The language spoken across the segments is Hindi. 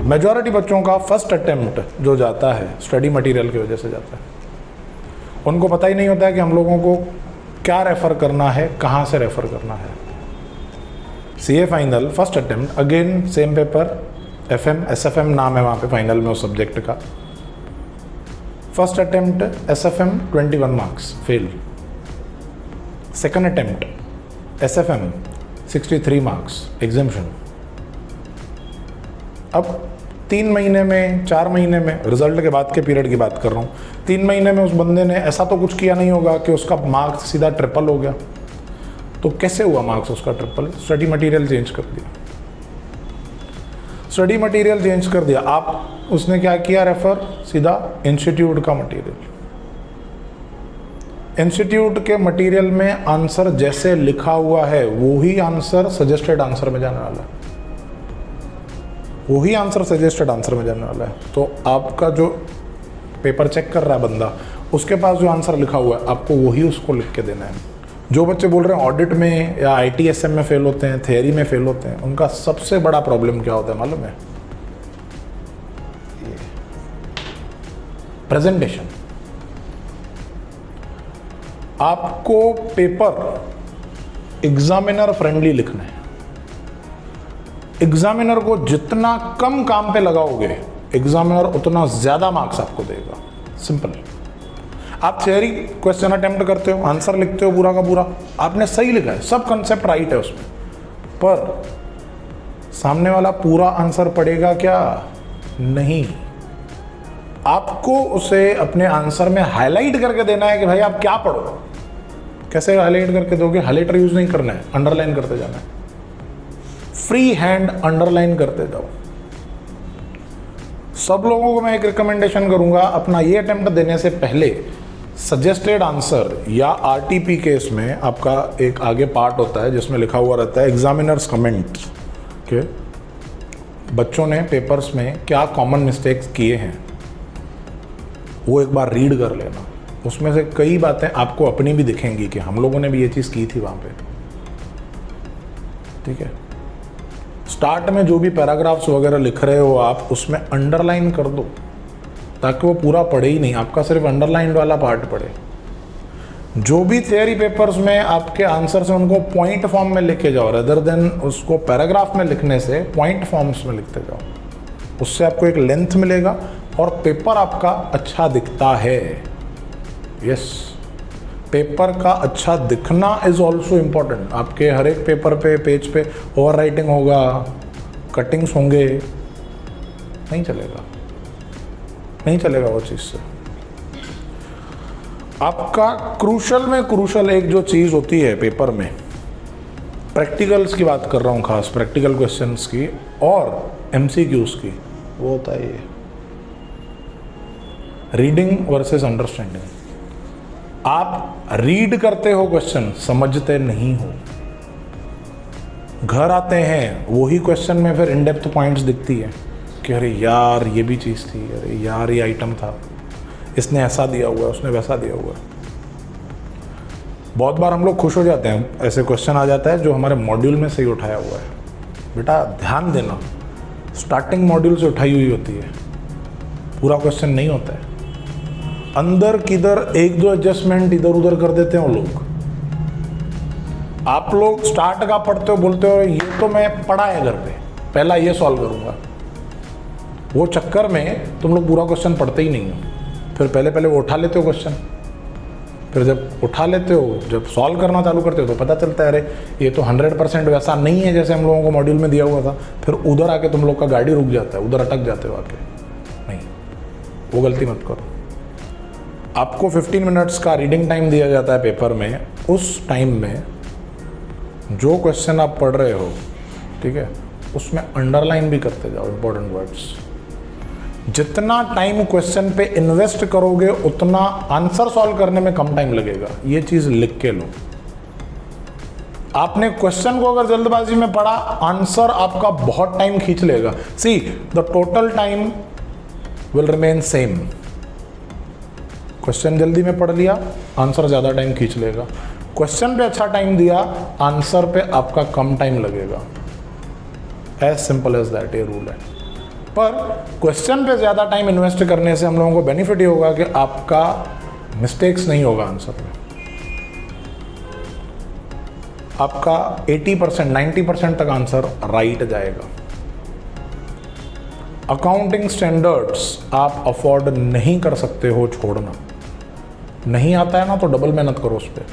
मेजॉरिटी बच्चों का फर्स्ट अटेम्प्ट जो जाता है स्टडी मटेरियल की वजह से जाता है। उनको पता ही नहीं होता है कि हम लोगों को क्या रेफ़र करना है, कहाँ से रेफ़र करना है। CA final first attempt, again same paper, FM SFM नाम है वहाँ पे फाइनल में उस सब्जेक्ट का। First attempt SFM 21 marks fail. Second attempt SFM 63 marks exemption. अब 3 महीने में, 4 महीने में, रिजल्ट के बाद के पीरियड की बात कर रहा हूँ, 3 महीने में उस बंदे ने ऐसा तो कुछ किया नहीं होगा कि उसका मार्क्स सीधा ट्रिपल हो गया। तो कैसे हुआ मार्क्स उसका ट्रिपल? स्टडी मटेरियल चेंज कर दिया। स्टडी मटेरियल चेंज कर दिया। आप उसने क्या किया? रेफर सीधा इंस्टीट्यूट का मटेरियल। इंस्टीट्यूट के मटेरियल में आंसर जैसे लिखा हुआ है वही आंसर सजेस्टेड आंसर में जाने वाला है, वही आंसर सजेस्टेड आंसर में जाने वाला है। तो आपका जो पेपर चेक कर रहा है बंदा, उसके पास जो आंसर लिखा हुआ है आपको वही उसको लिख के देना है। जो बच्चे बोल रहे हैं ऑडिट में या ITSM में फेल होते हैं, थियरी में फेल होते हैं, उनका सबसे बड़ा प्रॉब्लम क्या होता है मालूम है? प्रेजेंटेशन। आपको पेपर एग्जामिनर फ्रेंडली लिखना है। एग्जामिनर को जितना कम काम पे लगाओगे, एग्जामिनर उतना ज्यादा मार्क्स आपको देगा। सिंपल। आप थियरी क्वेश्चन अटेम्प्ट करते हो, आंसर लिखते हो पूरा का पूरा, आपने सही लिखा है, सब कंसेप्ट राइट है उसमें, पर सामने वाला पूरा आंसर पढ़ेगा क्या? नहीं। आपको उसे अपने आंसर में हाईलाइट करके देना है कि भाई आप क्या पढ़ो। कैसे हाईलाइट करके दोगे? हाईलाइटर यूज नहीं करना है, अंडरलाइन करते जाना है। फ्री हैंड अंडरलाइन करते जाओ। सब लोगों को मैं एक रिकमेंडेशन करूंगा, अपना ये अटेम्प्ट देने से पहले सजेस्टेड आंसर या RTP केस में आपका एक आगे पार्ट होता है जिसमें लिखा हुआ रहता है एग्जामिनर्स कमेंट्स के बच्चों ने पेपर्स में क्या कॉमन मिस्टेक्स किए हैं, वो एक बार रीड कर लेना। उसमें से कई बातें आपको अपनी भी दिखेंगी कि हम लोगों ने भी ये चीज़ की थी वहाँ पे। ठीक है। स्टार्ट में जो भी पैराग्राफ्स वगैरह लिख रहे हो आप, उसमें अंडरलाइन कर दो ताकि वो पूरा पढ़े ही नहीं, आपका सिर्फ अंडरलाइन वाला पार्ट पढ़े। जो भी थियरी पेपर्स में आपके आंसर्स हैं उनको पॉइंट फॉर्म में लिखे जाओ, रेदर देन उसको पैराग्राफ में लिखने से पॉइंट फॉर्म्स में लिखते जाओ। उससे आपको एक लेंथ मिलेगा और पेपर आपका अच्छा दिखता है। यस, पेपर का अच्छा दिखना इज ऑल्सो इम्पॉर्टेंट। आपके हर एक पेपर पे, पेज पे ओवर राइटिंग होगा, कटिंग्स होंगे, नहीं चलेगा, नहीं चलेगा वो चीज़ से। आपका क्रूशल में क्रूशल एक जो चीज़ होती है पेपर में, प्रैक्टिकल्स की बात कर रहा हूँ, खास प्रैक्टिकल क्वेश्चंस की और MCQs की, वो होता है ये रीडिंग वर्सेस अंडरस्टैंडिंग। आप रीड करते हो क्वेश्चन, समझते नहीं हो। घर आते हैं वही क्वेश्चन में फिर इन डेप्थ पॉइंट्स दिखती है कि अरे यार ये भी चीज़ थी, अरे यार ये आइटम था, इसने ऐसा दिया हुआ है, उसने वैसा दिया हुआ है। बहुत बार हम लोग खुश हो जाते हैं, ऐसे क्वेश्चन आ जाता है जो हमारे मॉड्यूल में से ही उठाया हुआ है। बेटा ध्यान देना, स्टार्टिंग मॉड्यूल से उठाई हुई होती है, पूरा क्वेश्चन नहीं होता है। अंदर किधर 1-2 एडजस्टमेंट इधर उधर कर देते हैं वो लोग। आप लोग स्टार्ट का पढ़ते हो, बोलते हो ये तो मैं पढ़ा है घर पे, पहला ये सॉल्व करूंगा। वो चक्कर में तुम लोग पूरा क्वेश्चन पढ़ते ही नहीं हो। फिर पहले पहले वो उठा लेते हो क्वेश्चन, फिर जब उठा लेते हो, जब सॉल्व करना चालू करते हो तो पता चलता है अरे ये तो 100% वैसा नहीं है जैसे हम लोगों को मॉड्यूल में दिया हुआ था। फिर उधर आके तुम लोग का गाड़ी रुक जाता है, उधर अटक जाते हो आके। नहीं, वो गलती मत करो। आपको 15 मिनट्स का रीडिंग टाइम दिया जाता है पेपर में। उस टाइम में जो क्वेश्चन आप पढ़ रहे हो, ठीक है, उसमें अंडरलाइन भी करते जाओ इंपॉर्टेंट वर्ड्स। जितना टाइम क्वेश्चन पे इन्वेस्ट करोगे उतना आंसर सॉल्व करने में कम टाइम लगेगा। ये चीज़ लिख के लो। आपने क्वेश्चन को अगर जल्दबाजी में पढ़ा, आंसर आपका बहुत टाइम खींच लेगा। See the total time will remain same. Question जल्दी में पढ़ लिया, आंसर ज़्यादा टाइम खींच लेगा। क्वेश्चन पे अच्छा टाइम दिया, आंसर पे आपका कम टाइम लगेगा। एज सिंपल एज दैट, ये रूल है। पर क्वेश्चन पे ज़्यादा टाइम इन्वेस्ट करने से हम लोगों को बेनिफिट ये होगा कि आपका मिस्टेक्स नहीं होगा आंसर में, आपका 80% 90% तक आंसर राइट जाएगा। अकाउंटिंग स्टैंडर्ड्स आप अफोर्ड नहीं कर सकते हो छोड़ना, नहीं आता है ना तो डबल मेहनत करो उस पर।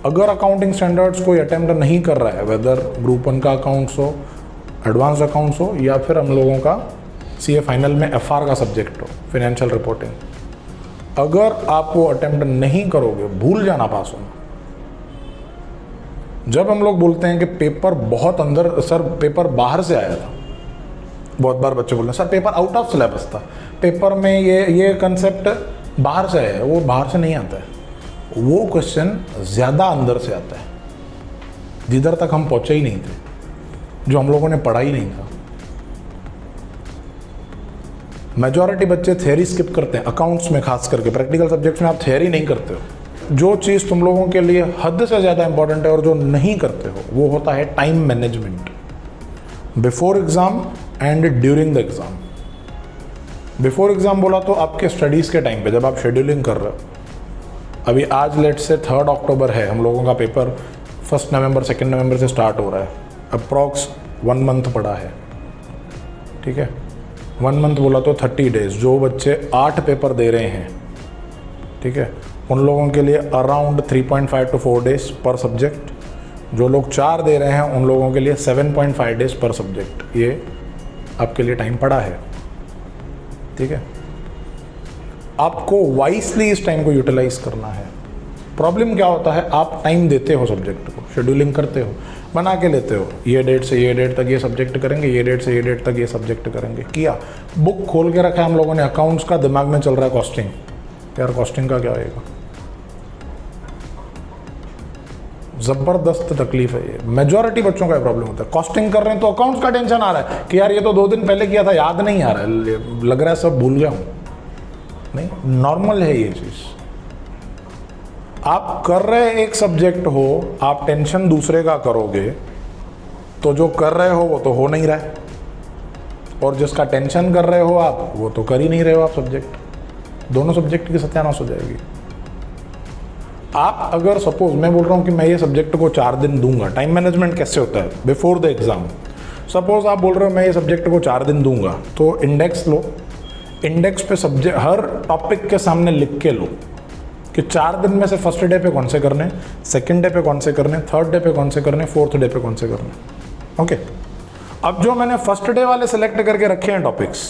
अगर अकाउंटिंग स्टैंडर्ड्स कोई अटेम्प्ट नहीं कर रहा है, वेदर ग्रुप 1 का अकाउंट्स हो, एडवांस अकाउंट्स हो, या फिर हम लोगों का सीए फाइनल में एफआर का सब्जेक्ट हो, फाइनेंशियल रिपोर्टिंग, अगर आप वो अटेम्प्ट नहीं करोगे भूल जाना पास होना। जब हम लोग बोलते हैं कि पेपर बहुत अंदर, सर पेपर बाहर से आया था, बहुत बार बच्चे बोलते हैं sir paper out of syllabus था, पेपर में ये कंसेप्ट बाहर से है। वो बाहर से नहीं आता है, वो क्वेश्चन ज़्यादा अंदर से आता है, जिधर तक हम पहुँचे ही नहीं थे, जो हम लोगों ने पढ़ा ही नहीं था। मेजॉरिटी बच्चे थ्योरी स्किप करते हैं, अकाउंट्स में खास करके, प्रैक्टिकल सब्जेक्ट्स में आप थ्योरी नहीं करते हो। जो चीज़ तुम लोगों के लिए हद से ज़्यादा इंपॉर्टेंट है और जो नहीं करते हो वो होता है time management, before exam and during the exam. Before exam बोला तो आपके स्टडीज़ के टाइम पे जब आप शेड्यूलिंग कर रहे हो, अभी आज लेट से 3 अक्टूबर है, हम लोगों का पेपर 1 नवंबर 2 नवंबर से स्टार्ट हो रहा है, अप्रॉक्स 1 मंथ पड़ा है, ठीक है। 1 मंथ बोला तो 30 डेज। जो बच्चे 8 पेपर दे रहे हैं, ठीक है, उन लोगों के लिए अराउंड 3.5 to 4 डेज पर सब्जेक्ट। जो लोग 4 दे रहे हैं उन लोगों के लिए 7.5 डेज पर सब्जेक्ट। ये आपके लिए टाइम पड़ा है, ठीक है। आपको वाइसली इस टाइम को यूटिलाइज करना है। प्रॉब्लम क्या होता है, आप टाइम देते हो सब्जेक्ट को, शेड्यूलिंग करते हो, बना के लेते हो, ये डेट से ये डेट तक ये सब्जेक्ट करेंगे, ये डेट से ये डेट तक ये सब्जेक्ट करेंगे, किया, बुक खोल के रखा है हम लोगों ने, अकाउंट्स का दिमाग में चल रहा है कॉस्टिंग, यार कॉस्टिंग का क्या होएगा, ज़बरदस्त तकलीफ है ये। मेजॉरिटी बच्चों का प्रॉब्लम होता है, कॉस्टिंग कर रहे हैं तो अकाउंट्स का टेंशन आ रहा है कि यार ये तो 2 दिन पहले किया था, याद नहीं आ रहा है, लग रहा है सब भूल गया हूँ। नहीं, नॉर्मल है ये चीज़। आप कर रहे एक सब्जेक्ट हो, आप टेंशन दूसरे का करोगे तो जो कर रहे हो वो तो हो नहीं रहा है, और जिसका टेंशन कर रहे हो आप वो तो कर ही नहीं रहे हो आप सब्जेक्ट, दोनों सब्जेक्ट की सत्यानाश हो जाएगी। आप अगर सपोज मैं बोल रहा हूँ कि मैं ये सब्जेक्ट को 4 दिन दूंगा, टाइम मैनेजमेंट कैसे होता है बिफोर द एग्जाम। सपोज आप बोल रहे हो मैं ये सब्जेक्ट को 4 दिन दूंगा, तो इंडेक्स लो, इंडेक्स पे सब्जेक्ट हर टॉपिक के सामने लिख के लो कि 4 दिन में से फर्स्ट डे पे कौन से करने, सेकंड डे पे कौन से करने, थर्ड डे पे कौन से करने, फोर्थ डे पे कौन से करने। ओके, अब जो मैंने फर्स्ट डे वाले सेलेक्ट करके रखे हैं टॉपिक्स,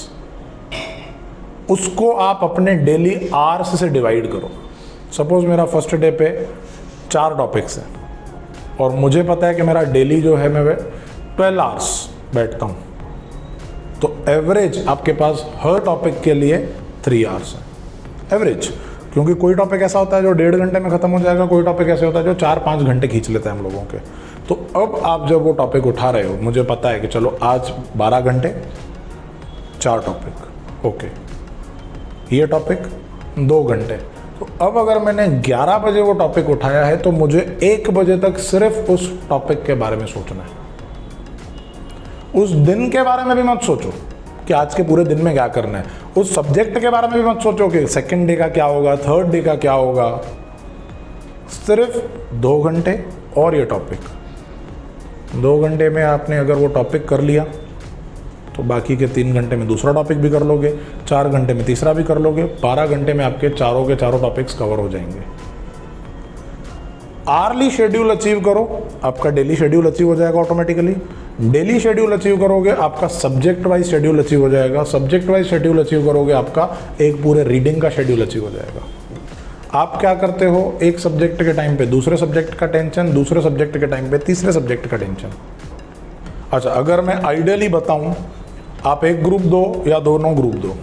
उसको आप अपने डेली आवर्स से डिवाइड करो। सपोज मेरा फर्स्ट डे पे 4 टॉपिक्स हैं और मुझे पता है कि मेरा डेली जो है मैं 12 आवर्स बैठता हूँ, तो एवरेज आपके पास हर टॉपिक के लिए 3 आवर्स है एवरेज। क्योंकि कोई टॉपिक ऐसा होता है जो 1.5 घंटे में ख़त्म हो जाएगा, कोई टॉपिक ऐसे होता है जो 4-5 घंटे खींच लेता है हम लोगों के। तो अब आप जब वो टॉपिक उठा रहे हो, मुझे पता है कि चलो आज 12 घंटे 4 टॉपिक, ओके, ये टॉपिक 2 घंटे। तो अब अगर मैंने 11 बजे वो टॉपिक उठाया है तो मुझे 1 बजे तक सिर्फ उस टॉपिक के बारे में सोचना है। उस दिन के बारे में भी मत सोचो कि आज के पूरे दिन में क्या करना है, उस सब्जेक्ट के बारे में भी मत सोचो कि सेकंड डे का क्या होगा, थर्ड डे का क्या होगा। सिर्फ 2 घंटे और ये टॉपिक, 2 घंटे में आपने अगर वो टॉपिक कर लिया तो बाकी के 3 घंटे में दूसरा टॉपिक भी कर लोगे, 4 घंटे में तीसरा भी कर लोगे, 12 घंटे में आपके चारों के चारों टॉपिक्स कवर हो जाएंगे। आर्ली शेड्यूल अचीव करो, आपका डेली शेड्यूल अचीव हो जाएगा ऑटोमेटिकली। डेली शेड्यूल अचीव करोगे, आपका सब्जेक्ट वाइज शेड्यूल अचीव हो जाएगा। सब्जेक्ट वाइज शेड्यूल अचीव करोगे, आपका एक पूरे रीडिंग का शेड्यूल अचीव हो जाएगा। आप क्या करते हो, एक सब्जेक्ट के टाइम पे दूसरे सब्जेक्ट का टेंशन, दूसरे सब्जेक्ट के टाइम पे तीसरे सब्जेक्ट का टेंशन। अच्छा, अगर मैं आइडियली बताऊं, आप एक ग्रुप दो या दोनों ग्रुप दो,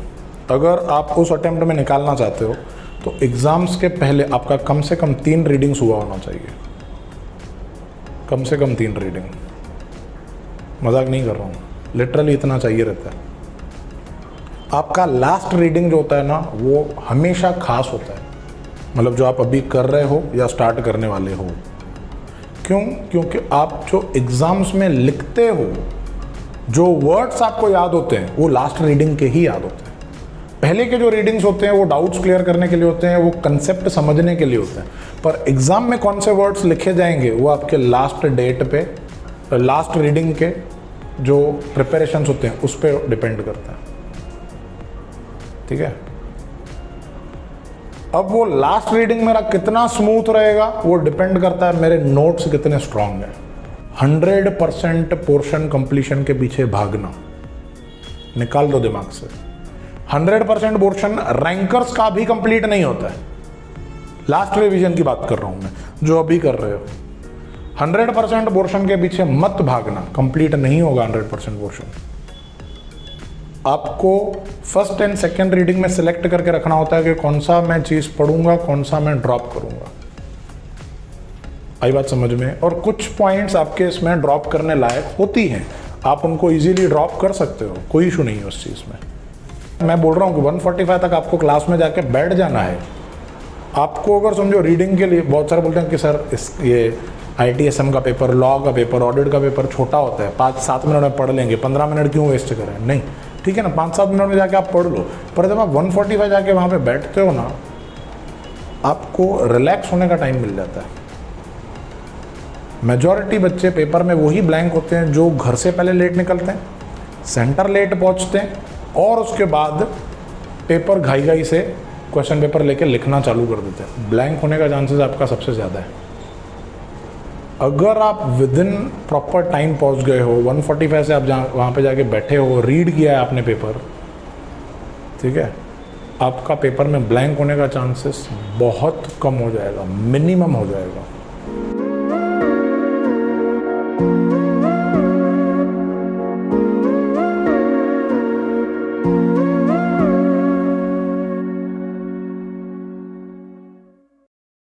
अगर आप उस अटेम्प्ट में निकालना चाहते हो तो एग्ज़ाम्स के पहले आपका कम से कम 3 रीडिंग्स हुआ होना चाहिए, कम से कम 3 रीडिंग। मजाक नहीं कर रहा हूँ, लिटरली इतना चाहिए रहता है। आपका लास्ट रीडिंग जो होता है ना, वो हमेशा खास होता है, मतलब जो आप अभी कर रहे हो या स्टार्ट करने वाले हो। क्यों? क्योंकि आप जो एग्ज़ाम्स में लिखते हो जो वर्ड्स आपको याद होते हैं वो लास्ट रीडिंग के ही याद होते हैं। पहले के जो रीडिंग्स होते हैं वो डाउट्स क्लियर करने के लिए होते हैं, वो कंसेप्ट समझने के लिए होते हैं, पर एग्जाम में कौन से वर्ड्स लिखे जाएंगे वो आपके लास्ट डेट पे, लास्ट रीडिंग के जो प्रिपरेशंस होते हैं उस पर डिपेंड करता है। ठीक है, अब वो लास्ट रीडिंग मेरा कितना स्मूथ रहेगा वो डिपेंड करता है मेरे नोट्स कितने स्ट्रांग हैं। 100% पोर्शन कंप्लीशन के पीछे भागना निकाल दो दिमाग से। 100% पोर्शन रैंकर्स का भी कंप्लीट नहीं होता है, लास्ट रिवीजन की बात कर रहा हूं मैं जो अभी कर रहे हो। 100% पोर्शन के पीछे मत भागना, कंप्लीट नहीं होगा 100% पोर्शन। आपको फर्स्ट एंड सेकेंड रीडिंग में सिलेक्ट करके रखना होता है कि कौन सा मैं चीज़ पढ़ूंगा, कौन सा मैं ड्रॉप करूंगा। आई बात समझ में? और कुछ पॉइंट्स आपके इसमें ड्रॉप करने लायक होती हैं, आप उनको इजीली ड्रॉप कर सकते हो, कोई इशू नहीं है उस चीज़ में। मैं बोल रहा हूँ कि 145 तक आपको क्लास में जाके बैठ जाना है। आपको अगर समझो रीडिंग के लिए बहुत सारे बोलते हैं कि सर ये ITSM का पेपर, लॉ का पेपर, ऑडिट का पेपर छोटा होता है, 5-7 मिनट में पढ़ लेंगे, 15 मिनट क्यों वेस्ट करें? नहीं, ठीक है ना, 5-7 मिनट में जाके आप पढ़ लो, पर जब आप 145 जाके वहाँ पे बैठते हो ना, आपको रिलैक्स होने का टाइम मिल जाता है। मेजॉरिटी बच्चे पेपर में वही ब्लैंक होते हैं जो घर से पहले लेट निकलते हैं, सेंटर लेट पहुँचते हैं और उसके बाद पेपर घाई से क्वेश्चन पेपर लेके लिखना चालू कर देते हैं। ब्लैंक होने का चांसेस आपका सबसे ज़्यादा है। अगर आप विद इन प्रॉपर टाइम पहुंच गए हो, 145 से आप वहाँ पे जाके बैठे हो, रीड किया है आपने पेपर, ठीक है, आपका पेपर में ब्लैंक होने का चांसेस बहुत कम हो जाएगा, मिनिमम हो जाएगा।